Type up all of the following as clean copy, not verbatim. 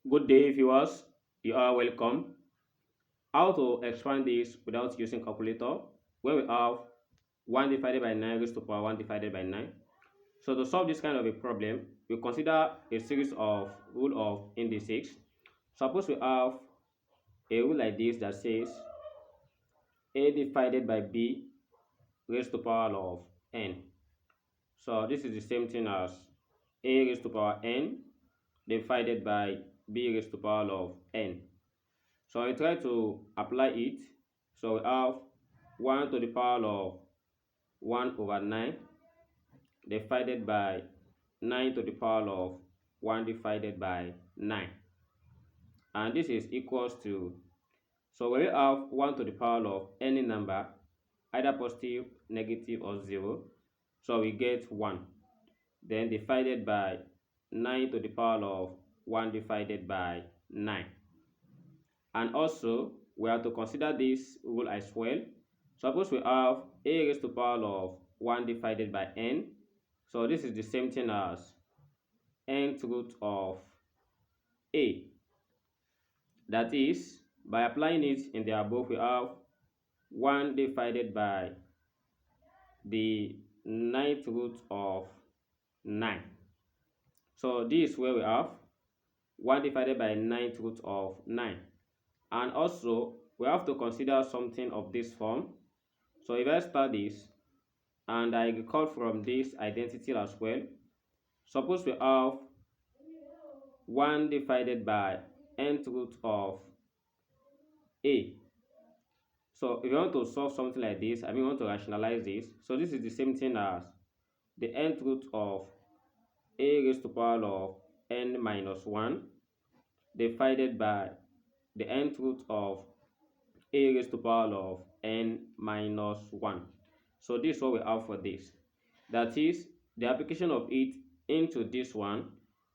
Good day, viewers. You are welcome. How to expand this without using calculator when we have 1 divided by 9 raised to power 1 divided by 9. So to solve this kind of a problem, we consider a series of rule of indices. Suppose we have a rule like this that says a divided by b raised to power of n. So this is the same thing as a raised to power n divided by b raised to power of n. So I try to apply it. So we have 1 to the power of 1 over 9 divided by 9 to the power of 1 divided by 9. And this is equals to, so when we have 1 to the power of any number, either positive, negative, or 0, so we get 1. Then divided by 9 to the power of 1 divided by 9. And also, we have to consider this rule as well. Suppose we have a raised to power of 1 divided by n. So this is the same thing as nth root of a. That is, by applying it in the above, we have 1 divided by the ninth root of 9. So this is where we have 1 divided by ninth root of 9. And also, we have to consider something of this form. So if I start this, and I recall from this identity as well, suppose we have 1 divided by nth root of a. So if you want to solve something like this, I mean, want to rationalize this, so this is the same thing as the nth root of a raised to power of n minus 1 divided by the nth root of a raised to power of n minus 1. So this is what we have for this. That is, the application of it into this one,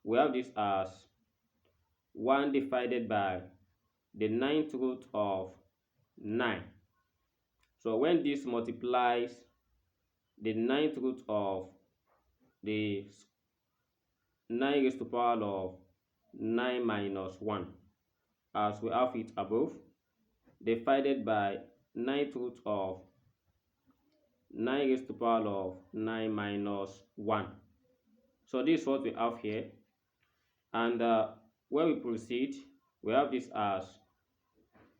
we have this as 1 divided by the ninth root of 9. So when this multiplies the ninth root of the 9 raised to power of 9 minus 1, as we have it above, divided by ninth root of 9 raised to power of 9 minus 1. So this is what we have here. And when we proceed, we have this as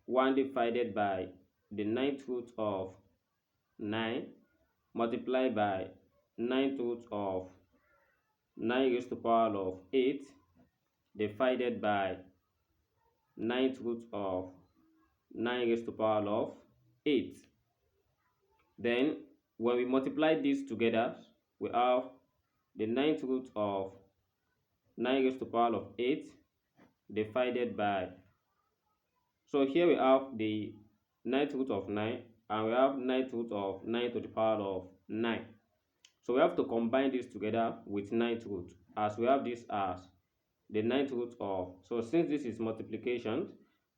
1 divided by the ninth root of 9 multiplied by ninth root of 9 raised to power of 8 divided by ninth root of 9 raised to power of 8. Then when we multiply these together, we have the ninth root of 9 raised to power of 8 divided by, so here we have the ninth root of 9 and we have ninth root of 9 to the power of 9. So we have to combine this together with ninth root, as we have this as the ninth root of, so since this is multiplication,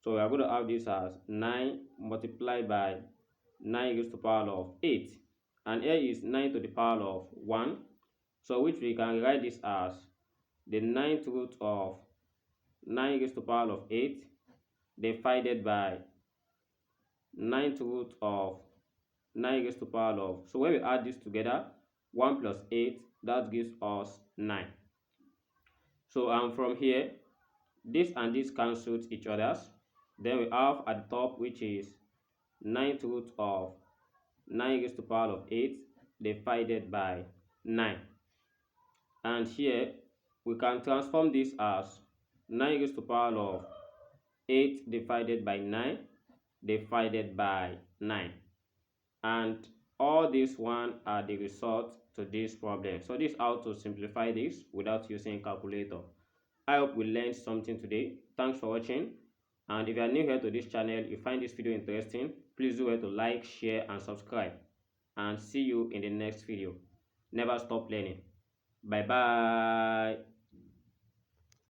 so we are going to have this as 9 multiplied by 9 raised to power of 8. And here is 9 to the power of 1, so which we can write this as the ninth root of 9 raised to power of 8 divided by ninth root of 9 raised to power of, so when we add this together, 1 plus 8, that gives us 9. So from here, this and this cancel each other. Then we have at the top, which is ninth root of 9 raised to power of 8 divided by 9. And here we can transform this as 9 raised to power of 8 divided by 9 divided by 9. And all these one are the result to this problem. So this is how to simplify this without using calculator. I hope we learned something today. Thanks for watching. And if you are new here to this channel, you find this video interesting, please do well to like, share, and subscribe. And see you in the next video. Never stop learning. Bye bye.